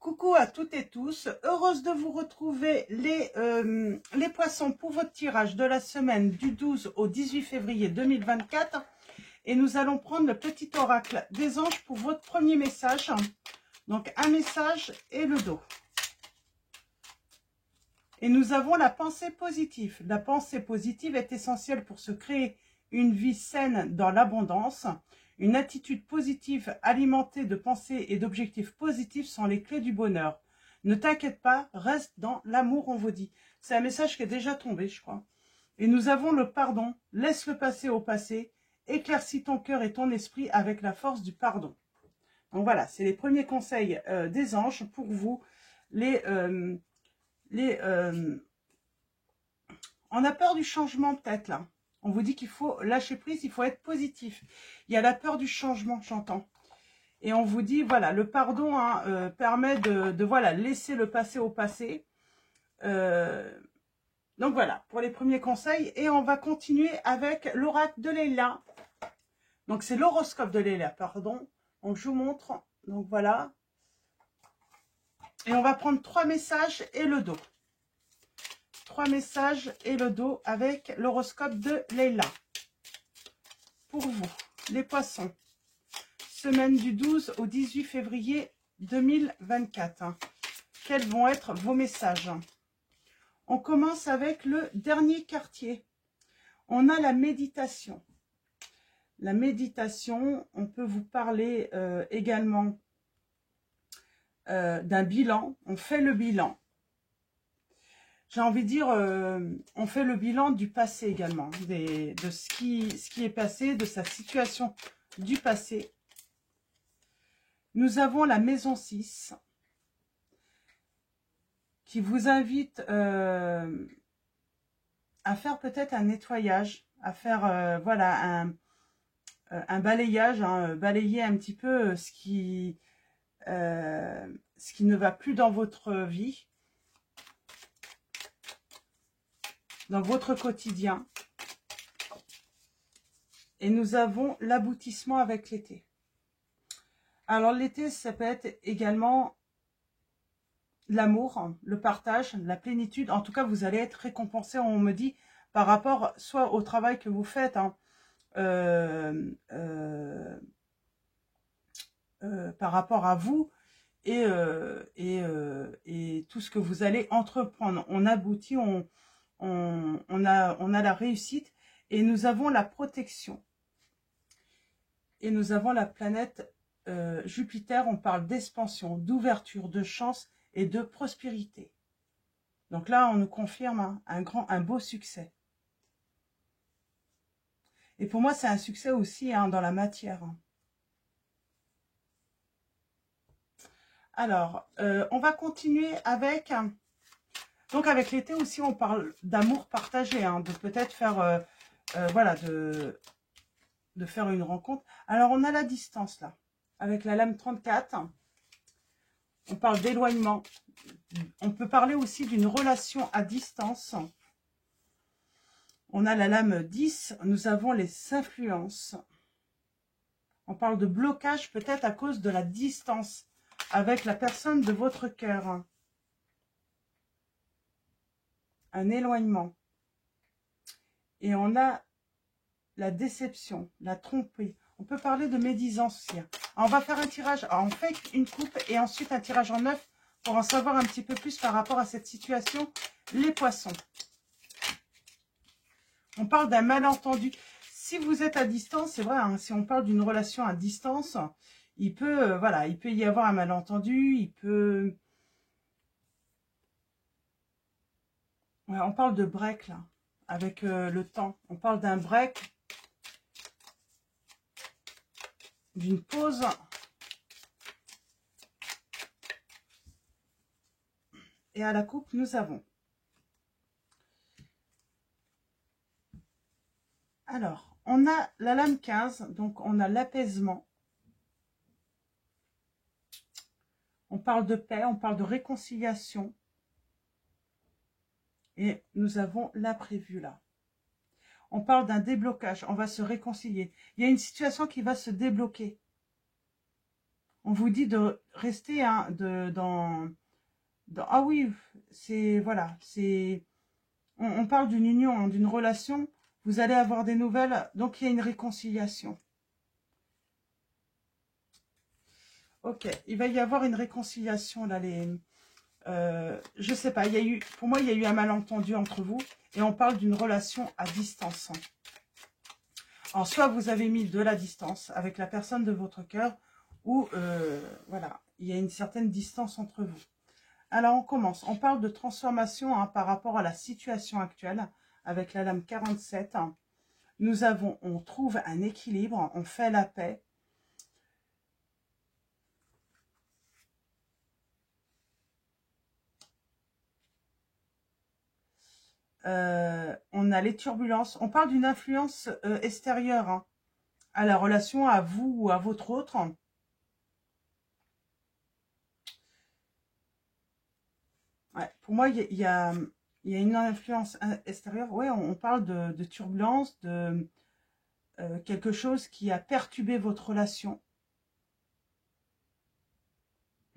Coucou à toutes et tous, heureuse de vous retrouver les poissons pour votre tirage de la semaine du 12 au 18 février 2024 et nous allons prendre le petit oracle des anges pour votre premier message, donc un message et le dos. Et nous avons la pensée positive. La pensée positive est essentielle pour se créer une vie saine dans l'abondance. Une attitude positive alimentée de pensées et d'objectifs positifs sont les clés du bonheur. Ne t'inquiète pas, reste dans l'amour, on vous dit. C'est un message qui est déjà tombé, je crois. Et nous avons le pardon. Laisse le passé au passé. Éclaircis ton cœur et ton esprit avec la force du pardon. Donc voilà, c'est les premiers conseils des anges pour vous. On a peur du changement peut-être là. On vous dit qu'il faut lâcher prise, il faut être positif. Il y a la peur du changement, j'entends. Et on vous dit, voilà, le pardon permet de voilà, laisser le passé au passé. Donc voilà, pour les premiers conseils. Et on va continuer avec l'oracle de Leila. Donc c'est l'horoscope de Leila, pardon. Donc je vous montre. Donc voilà. Et on va prendre 3 messages et le dos. 3 messages et le dos avec l'horoscope de Leila. Pour vous, les poissons, semaine du 12 au 18 février 2024. Quels vont être vos messages? On commence avec le dernier quartier. On a la méditation. La méditation, on peut vous parler également d'un bilan. On fait le bilan. J'ai envie de dire, on fait le bilan du passé également, de ce qui est passé, de sa situation du passé. Nous avons la maison 6 qui vous invite à faire peut-être un nettoyage, à faire voilà, un balayage, hein, balayer un petit peu ce qui ne va plus dans votre vie. Dans votre quotidien. Et nous avons l'aboutissement avec l'été. Alors l'été, ça peut être également l'amour, le partage, la plénitude. En tout cas, vous allez être récompensé, on me dit, par rapport soit au travail que vous faites, hein, par rapport à vous et tout ce que vous allez entreprendre. On aboutit, on a la réussite et nous avons la protection. Et nous avons la planète Jupiter, on parle d'expansion, d'ouverture, de chance et de prospérité. Donc là, on nous confirme un beau succès. Et pour moi, c'est un succès aussi hein, dans la matière. Alors, on va continuer avec... Donc avec l'été aussi, on parle d'amour partagé, hein, de peut-être faire, voilà, de faire une rencontre. Alors on a la distance là, avec la lame 34. On parle d'éloignement. On peut parler aussi d'une relation à distance. On a la lame 10, nous avons les influences. On parle de blocage peut-être à cause de la distance avec la personne de votre cœur. Un éloignement. Et on a la déception, la tromperie. On peut parler de médisance aussi. Alors, on va faire un tirage. Alors, on fait une coupe et ensuite un tirage en 9 pour en savoir un petit peu plus par rapport à cette situation. Les poissons. On parle d'un malentendu. Si vous êtes à distance, c'est vrai, hein, si on parle d'une relation à distance, il peut, voilà, il peut y avoir un malentendu, il peut... Ouais, on parle de break, là, avec le temps. On parle d'un break, d'une pause. Et à la coupe, nous avons... Alors, on a la lame 15, donc on a l'apaisement. On parle de paix, on parle de réconciliation. Et nous avons l'imprévu là. On parle d'un déblocage, on va se réconcilier. Il y a une situation qui va se débloquer. on vous dit de rester hein, ah oui, c'est voilà, c'est on parle d'une union, hein, d'une relation. Vous allez avoir des nouvelles, donc il y a une réconciliation. Ok, il va y avoir une réconciliation là. Je sais pas, pour moi il y a eu un malentendu entre vous et on parle d'une relation à distance. Alors soit vous avez mis de la distance avec la personne de votre cœur ou voilà, il y a une certaine distance entre vous. Alors on commence, on parle de transformation hein, par rapport à la situation actuelle avec la lame 47. On trouve un équilibre, on fait la paix. On a les turbulences, on parle d'une influence extérieure hein, à la relation à vous ou à votre autre. Ouais, pour moi, il y a une influence extérieure. Ouais, on parle de turbulence, de quelque chose qui a perturbé votre relation.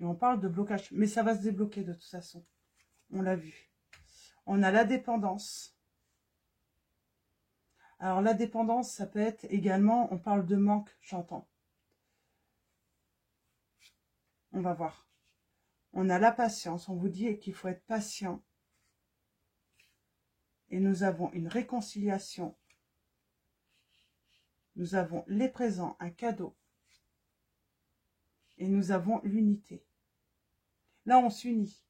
Et on parle de blocage. Mais ça va se débloquer de toute façon. On l'a vu. On a la dépendance. Alors, la dépendance, ça peut être également, on parle de manque, j'entends. On va voir. On a la patience. On vous dit qu'il faut être patient. Et nous avons une réconciliation. Nous avons les présents, un cadeau. Et nous avons l'unité. Là, on s'unit.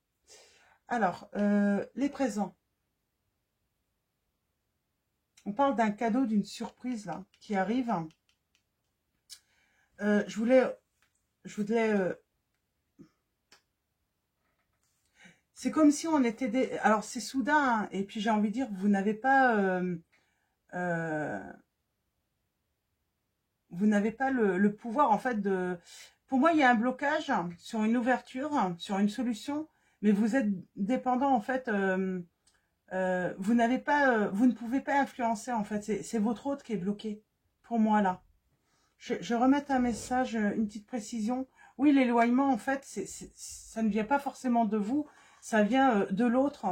Alors, les présents. On parle d'un cadeau, d'une surprise là, qui arrive. Je voulais c'est comme si on était alors c'est soudain, hein, et puis j'ai envie de dire, vous n'avez pas le pouvoir en fait de... Pour moi, il y a un blocage sur une ouverture, sur une solution, mais vous êtes dépendant en fait. Vous ne pouvez pas influencer en fait. C'est votre hôte qui est bloqué. Pour moi là. Je remets un message, une petite précision. Oui, l'éloignement, en fait, ça ne vient pas forcément de vous, ça vient de l'autre.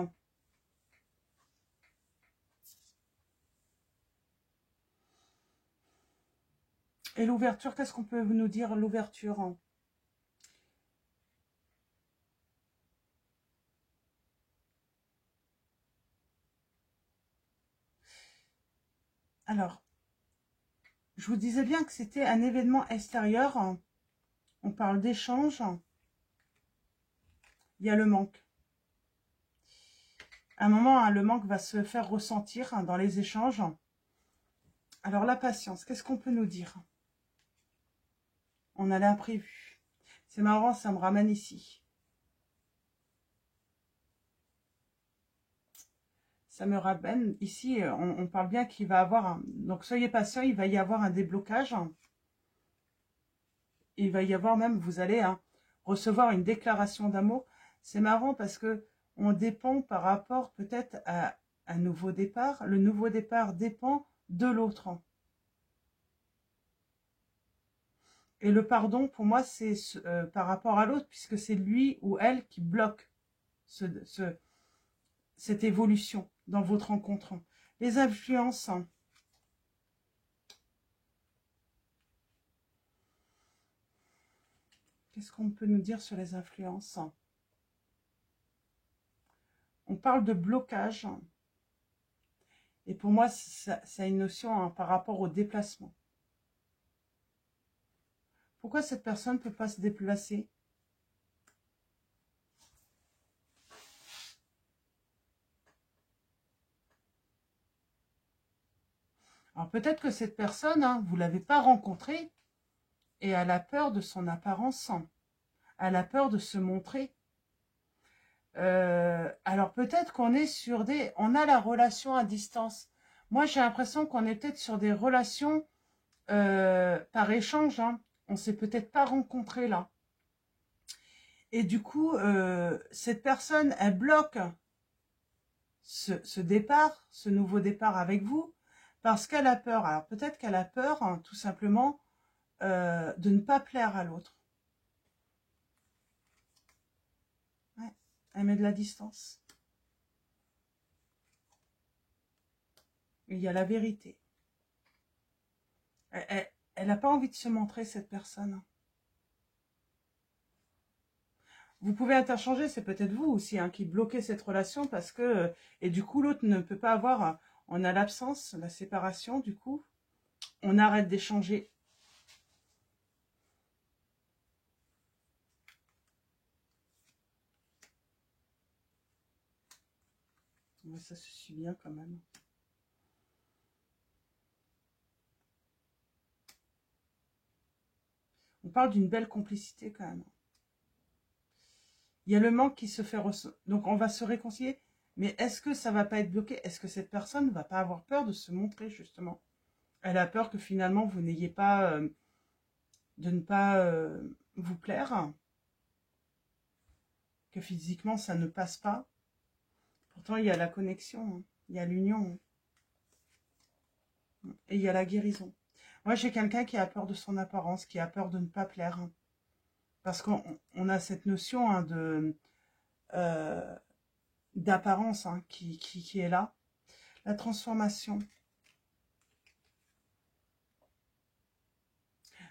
Et l'ouverture, qu'est-ce qu'on peut nous dire, l'ouverture? Alors, je vous disais bien que c'était un événement extérieur. On parle d'échange. Il y a le manque. À un moment, hein, le manque va se faire ressentir hein, dans les échanges. Alors, la patience, qu'est-ce qu'on peut nous dire? On a l'imprévu. C'est marrant, ça me ramène ici. Ça me ramène ici, on parle bien qu'il va avoir un... Donc, soyez patient, il va y avoir un déblocage. Il va y avoir même, vous allez hein, recevoir une déclaration d'amour. C'est marrant parce que on dépend par rapport peut-être à un nouveau départ. Le nouveau départ dépend de l'autre. Et le pardon, pour moi, c'est par rapport à l'autre, puisque c'est lui ou elle qui bloque cette évolution dans votre rencontre. Les influences. Qu'est-ce qu'on peut nous dire sur les influences? On parle de blocage. Et pour moi, ça a une notion hein, par rapport au déplacement. Pourquoi cette personne ne peut pas se déplacer? Alors peut-être que cette personne, hein, vous ne l'avez pas rencontrée et elle a peur de son apparence. Elle a peur de se montrer. Alors peut-être qu'on est sur des... On a la relation à distance. Moi, j'ai l'impression qu'on est peut-être sur des relations par échange. Hein. On ne s'est peut-être pas rencontrés là. Et du coup, cette personne, elle bloque ce départ, ce nouveau départ avec vous, parce qu'elle a peur. Alors peut-être qu'elle a peur, hein, tout simplement, de ne pas plaire à l'autre. Elle met de la distance. Il y a la vérité. Elle n'a pas envie de se montrer, cette personne. Vous pouvez interchanger, c'est peut-être vous aussi hein, qui bloquez cette relation parce que... et du coup, l'autre ne peut pas avoir... On a l'absence, la séparation, du coup. On arrête d'échanger. Mais ça se suit bien quand même. On parle d'une belle complicité quand même. Il y a le manque qui se fait ressentir. Donc on va se réconcilier. Mais est-ce que ça va pas être bloqué? Est-ce que cette personne ne va pas avoir peur de se montrer justement? Elle a peur que finalement vous n'ayez pas... de ne pas vous plaire. Que physiquement ça ne passe pas. Pourtant il y a la connexion. Hein. Il y a l'union. Hein. Et il y a la guérison. Moi j'ai quelqu'un qui a peur de son apparence. Qui a peur de ne pas plaire. Hein. Parce qu'on a cette notion hein, de... d'apparence hein, qui est là. La transformation.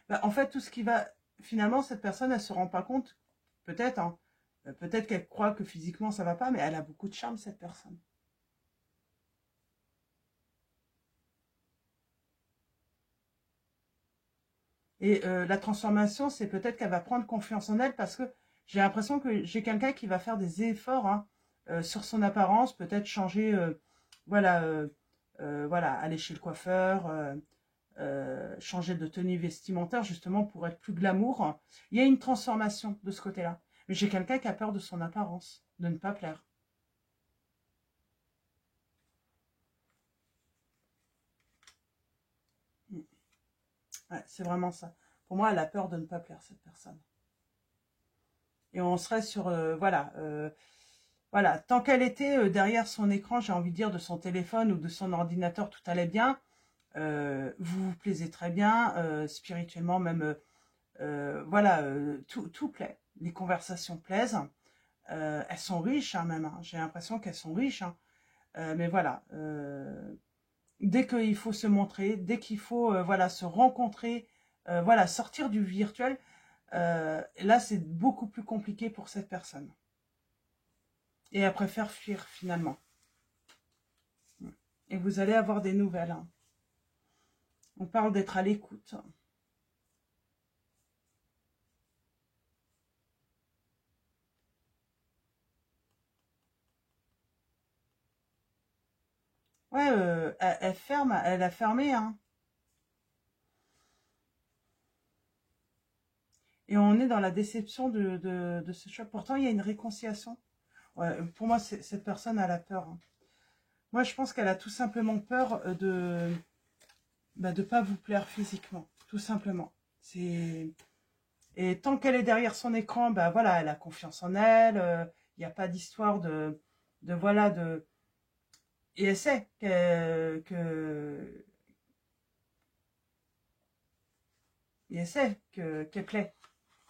Bah, en fait, tout ce qui va... Finalement, cette personne, elle ne se rend pas compte. Peut-être, hein, peut-être qu'elle croit que physiquement, ça ne va pas, mais elle a beaucoup de charme, cette personne. Et la transformation, c'est peut-être qu'elle va prendre confiance en elle parce que j'ai l'impression que j'ai quelqu'un qui va faire des efforts hein, sur son apparence, peut-être changer, voilà, voilà, aller chez le coiffeur, changer de tenue vestimentaire justement pour être plus glamour. Il y a une transformation de ce côté-là. Mais j'ai quelqu'un qui a peur de son apparence, de ne pas plaire. Ouais, c'est vraiment ça. Pour moi, elle a peur de ne pas plaire, cette personne. Et on serait sur, voilà, voilà, tant qu'elle était derrière son écran, j'ai envie de dire, de son téléphone ou de son ordinateur, tout allait bien. Vous vous plaisez très bien, spirituellement même, voilà, tout plaît. Les conversations plaisent. Elles sont riches hein, même, hein. J'ai l'impression qu'elles sont riches. Hein. Mais voilà, dès qu'il faut se montrer, dès qu'il faut voilà, se rencontrer, voilà, sortir du virtuel, là c'est beaucoup plus compliqué pour cette personne. Et elle préfère fuir finalement. Et vous allez avoir des nouvelles. Hein. On parle d'être à l'écoute. Ouais, elle ferme, elle a fermé. Hein. Et on est dans la déception de ce choix. Pourtant, il y a une réconciliation. Ouais, pour moi, cette personne a la peur. Hein. Moi, je pense qu'elle a tout simplement peur de pas vous plaire physiquement. Tout simplement. Et tant qu'elle est derrière son écran, bah voilà, elle a confiance en elle. Il n'y a pas d'histoire voilà, de... Et elle sait et elle sait qu'elle plaît.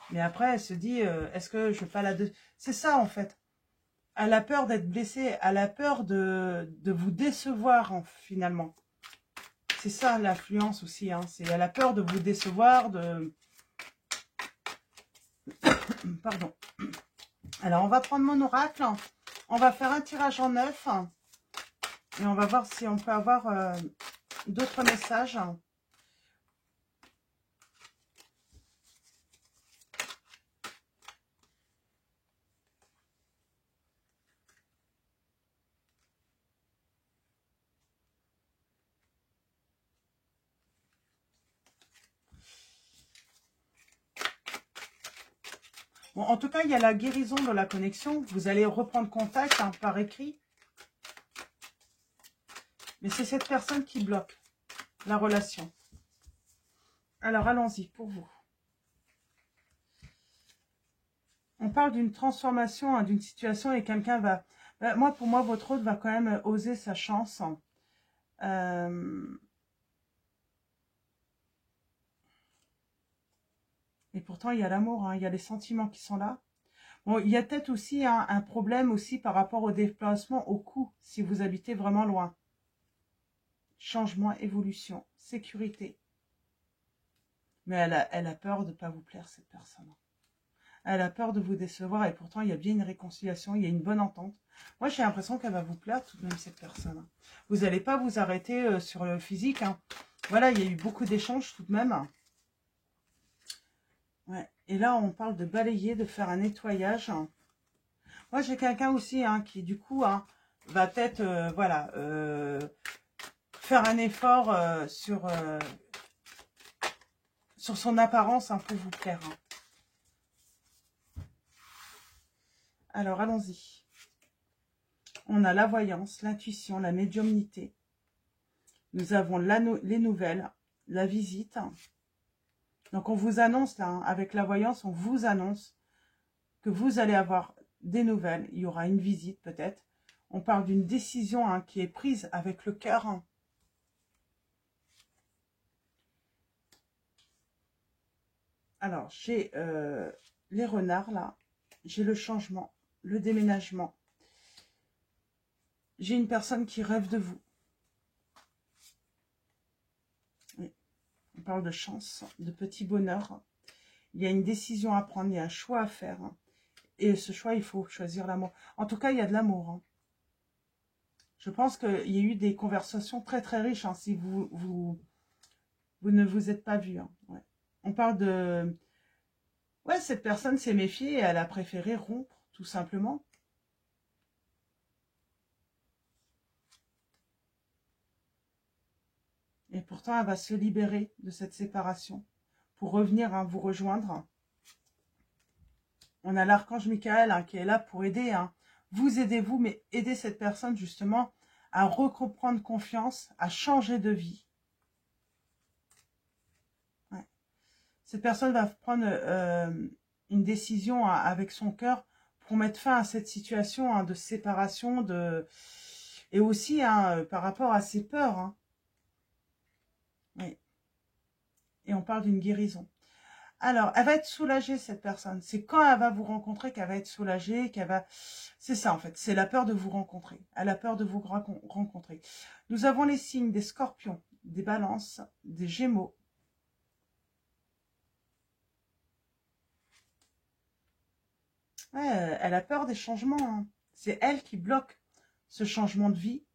Mais après, elle se dit, est-ce que je vais pas la... C'est ça, en fait. Elle a peur d'être blessée. Elle a peur de vous décevoir, finalement. C'est ça, l'influence aussi. Hein. Elle a peur de vous décevoir, de... Pardon. Alors, on va prendre mon oracle. On va faire un tirage en 9. Et on va voir si on peut avoir d'autres messages. Bon, en tout cas, il y a la guérison de la connexion. Vous allez reprendre contact hein, par écrit. Mais c'est cette personne qui bloque la relation. Alors, allons-y pour vous. On parle d'une transformation, hein, d'une situation et quelqu'un va... pour moi, votre hôte va quand même oser sa chance. Et pourtant, il y a l'amour, hein, il y a les sentiments qui sont là. Bon, il y a peut-être aussi un problème aussi par rapport au déplacement, au coût, si vous habitez vraiment loin. Changement, évolution, sécurité. Mais elle a peur de ne pas vous plaire, cette personne. Elle a peur de vous décevoir et pourtant, il y a bien une réconciliation, il y a une bonne entente. Moi, j'ai l'impression qu'elle va vous plaire tout de même, cette personne. Vous n'allez pas vous arrêter sur le physique. Hein. Voilà, il y a eu beaucoup d'échanges tout de même. Ouais. Et là, on parle de balayer, de faire un nettoyage. Moi, j'ai quelqu'un aussi qui, du coup, va peut-être, voilà, faire un effort sur son apparence pour vous plaire. Alors, allons-y. On a la voyance, l'intuition, la médiumnité. Nous avons les nouvelles, la visite. Donc, on vous annonce, là, avec la voyance, on vous annonce que vous allez avoir des nouvelles. Il y aura une visite, peut-être. On parle d'une décision qui est prise avec le cœur. Alors, j'ai les renards, là. J'ai le changement, le déménagement. J'ai une personne qui rêve de vous. Oui. On parle de chance, de petit bonheur. Il y a une décision à prendre, il y a un choix à faire. Et ce choix, il faut choisir l'amour. En tout cas, il y a de l'amour. Je pense qu'il y a eu des conversations très très riches si vous ne vous êtes pas vus. Ouais. On parle de... Ouais, cette personne s'est méfiée et elle a préféré rompre, tout simplement. Et pourtant, elle va se libérer de cette séparation pour revenir vous rejoindre. On a l'archange Michael qui est là pour aider. Vous aidez-vous, mais aidez cette personne justement à reprendre confiance, à changer de vie. Ouais. Cette personne va prendre une décision avec son cœur pour mettre fin à cette situation de séparation et aussi par rapport à ses peurs. Oui. Et on parle d'une guérison. Alors, elle va être soulagée, cette personne. C'est quand elle va vous rencontrer qu'elle va être soulagée, qu'elle va... C'est ça, en fait. C'est la peur de vous rencontrer. Elle a peur de vous rencontrer. Nous avons les signes des scorpions, des balances, des gémeaux. Ouais, elle a peur des changements. C'est elle qui bloque ce changement de vie.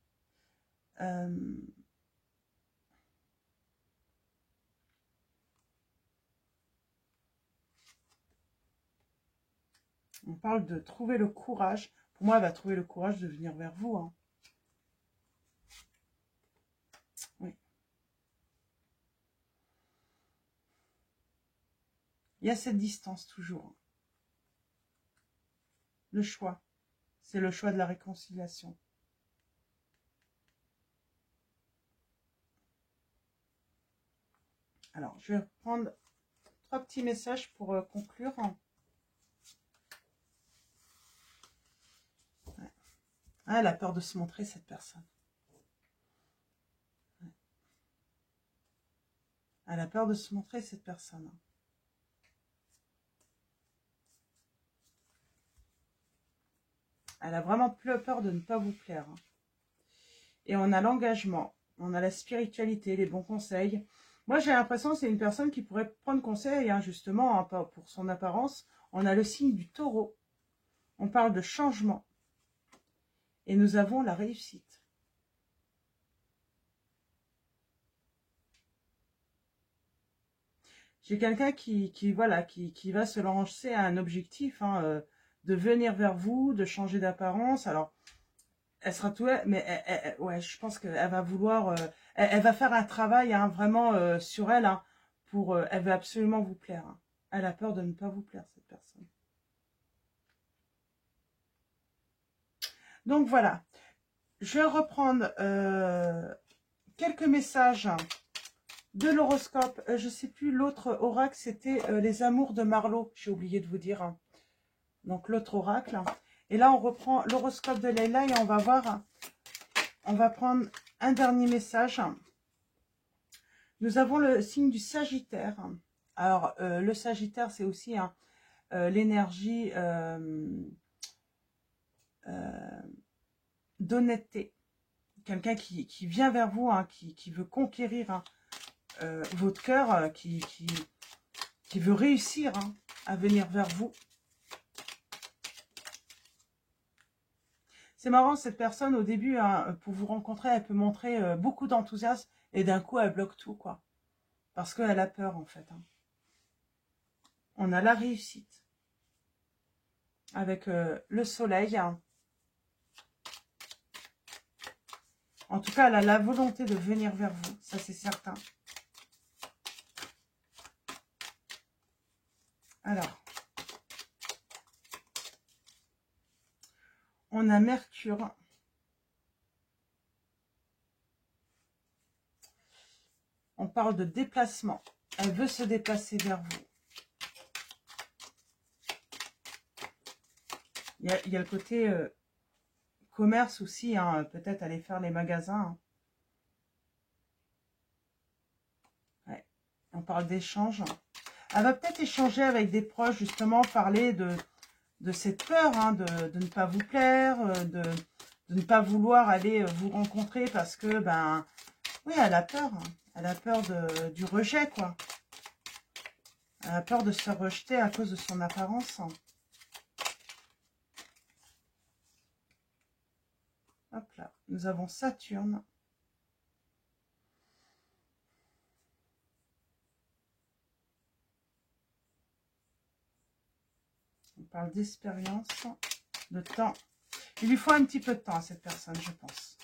On parle de trouver le courage. Pour moi, elle va trouver le courage de venir vers vous. Oui. Il y a cette distance toujours. Le choix. C'est le choix de la réconciliation. Alors, je vais prendre 3 petits messages pour conclure. Ouais. Elle a peur de se montrer, cette personne. Ouais. Elle a peur de se montrer, cette personne. Elle a vraiment peur de ne pas vous plaire. Et on a l'engagement, on a la spiritualité, les bons conseils. Moi, j'ai l'impression que c'est une personne qui pourrait prendre conseil, justement, pour son apparence. On a le signe du taureau. On parle de changement. Et nous avons la réussite. J'ai quelqu'un qui va se lancer à un objectif, de venir vers vous, de changer d'apparence. Alors, elle sera tout, mais ouais, je pense qu'elle va vouloir, elle va faire un travail vraiment sur elle, elle veut absolument vous plaire. Elle a peur de ne pas vous plaire, cette personne. Donc voilà, je vais reprendre quelques messages de l'horoscope. Je ne sais plus, l'autre oracle, c'était les amours de Marlowe, j'ai oublié de vous dire. Donc l'autre oracle. Et là, on reprend l'horoscope de Leila et on va voir, on va prendre un dernier message. Nous avons le signe du Sagittaire. Alors, le Sagittaire, c'est aussi l'énergie d'honnêteté. Quelqu'un qui vient vers vous, hein, qui veut conquérir hein, votre cœur, qui veut réussir hein, à venir vers vous. C'est marrant, cette personne, au début, hein, pour vous rencontrer, elle peut montrer beaucoup d'enthousiasme et d'un coup, elle bloque tout, quoi. Parce qu'elle a peur, en fait. Hein. On a la réussite. Avec le soleil. Hein. En tout cas, elle a la volonté de venir vers vous. Ça, c'est certain. Alors. On a Mercure. On parle de déplacement. Elle veut se déplacer vers vous. Il y a le côté commerce aussi. Hein, peut-être aller faire les magasins. Hein. Ouais. On parle d'échange. Elle va peut-être échanger avec des proches, justement, parler de cette peur hein, de ne pas vous plaire, de ne pas vouloir aller vous rencontrer parce que, ben, oui, elle a peur. Hein. Elle a peur du rejet, quoi. Elle a peur de se faire rejeter à cause de son apparence. Hop là, nous avons Saturne. On parle d'expérience, de temps. Il lui faut un petit peu de temps à cette personne, je pense.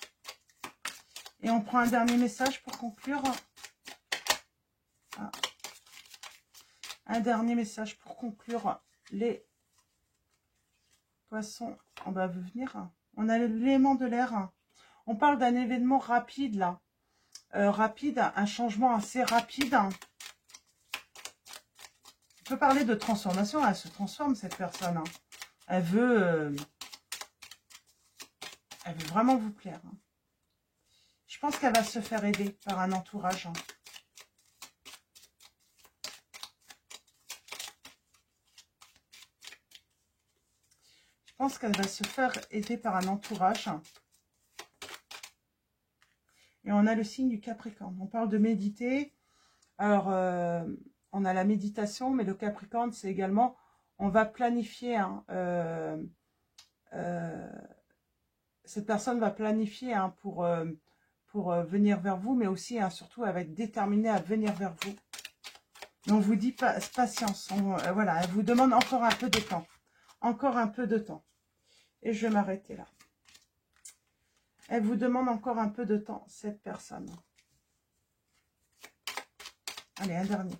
Et on prend un dernier message pour conclure. Ah. Un dernier message pour conclure les poissons. On va venir. On a l'élément de l'air. On parle d'un événement rapide là. Rapide, un changement assez rapide. On peut parler de transformation. Elle se transforme cette personne. Hein. Elle veut vraiment vous plaire. Hein. Je pense qu'elle va se faire aider par un entourage. Hein. Je pense qu'elle va se faire aider par un entourage. Et on a le signe du Capricorne. On parle de méditer. Alors, on a la méditation, mais le Capricorne, c'est également, on va planifier. Hein, cette personne va planifier hein, pour venir vers vous, mais aussi, hein, surtout, elle va être déterminée à venir vers vous. Donc, on vous dit patience. Voilà, elle vous demande encore un peu de temps. Encore un peu de temps. Et je vais m'arrêter là. Elle vous demande encore un peu de temps, cette personne. Allez, un dernier.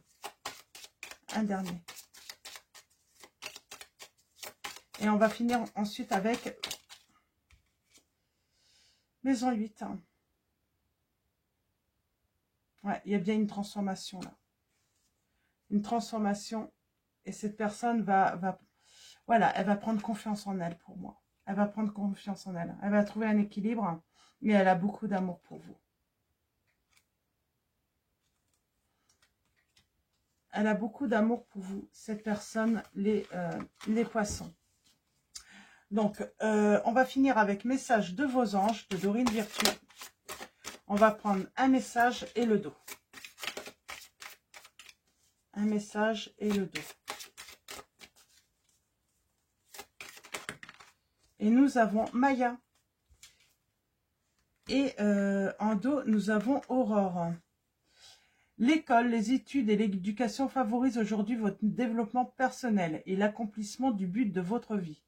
Un dernier. Et on va finir ensuite avec maison 8. Ouais, il y a bien une transformation là. Une transformation. Et cette personne voilà, elle va prendre confiance en elle pour moi. Elle va prendre confiance en elle. Elle va trouver un équilibre. Mais elle a beaucoup d'amour pour vous. Elle a beaucoup d'amour pour vous, cette personne, les poissons. Donc, on va finir avec message de vos anges, de Dorine Virtue. On va prendre un message et le dos. Un message et le dos. Et nous avons Maya. Et en dos, nous avons Aurore. L'école, les études et l'éducation favorisent aujourd'hui votre développement personnel et l'accomplissement du but de votre vie.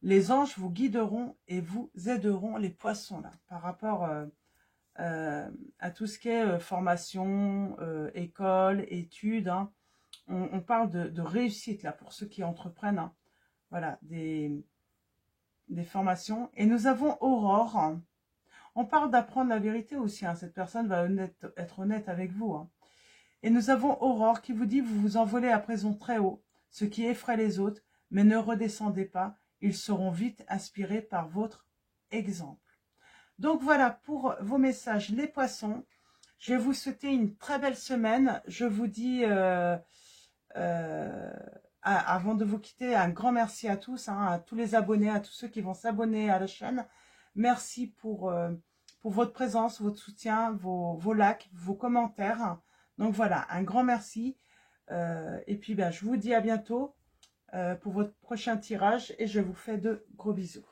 Les anges vous guideront et vous aideront, les poissons, là, par rapport à tout ce qui est formation, école, études. Hein. On parle de réussite, là, pour ceux qui entreprennent. Hein. Voilà, des formations. Et nous avons Aurore. On parle d'apprendre la vérité aussi. Hein. Cette personne va être honnête avec vous. Hein. Et nous avons Aurore qui vous dit, vous vous envolez à présent très haut, ce qui effraie les autres, mais ne redescendez pas. Ils seront vite inspirés par votre exemple. Donc voilà pour vos messages, les poissons. Je vais vous souhaiter une très belle semaine. Je vous dis avant de vous quitter, un grand merci à tous, hein, à tous les abonnés, à tous ceux qui vont s'abonner à la chaîne. Merci pour votre présence, votre soutien, vos likes, vos commentaires. Donc voilà, un grand merci. Et puis je vous dis à bientôt pour votre prochain tirage et je vous fais de gros bisous.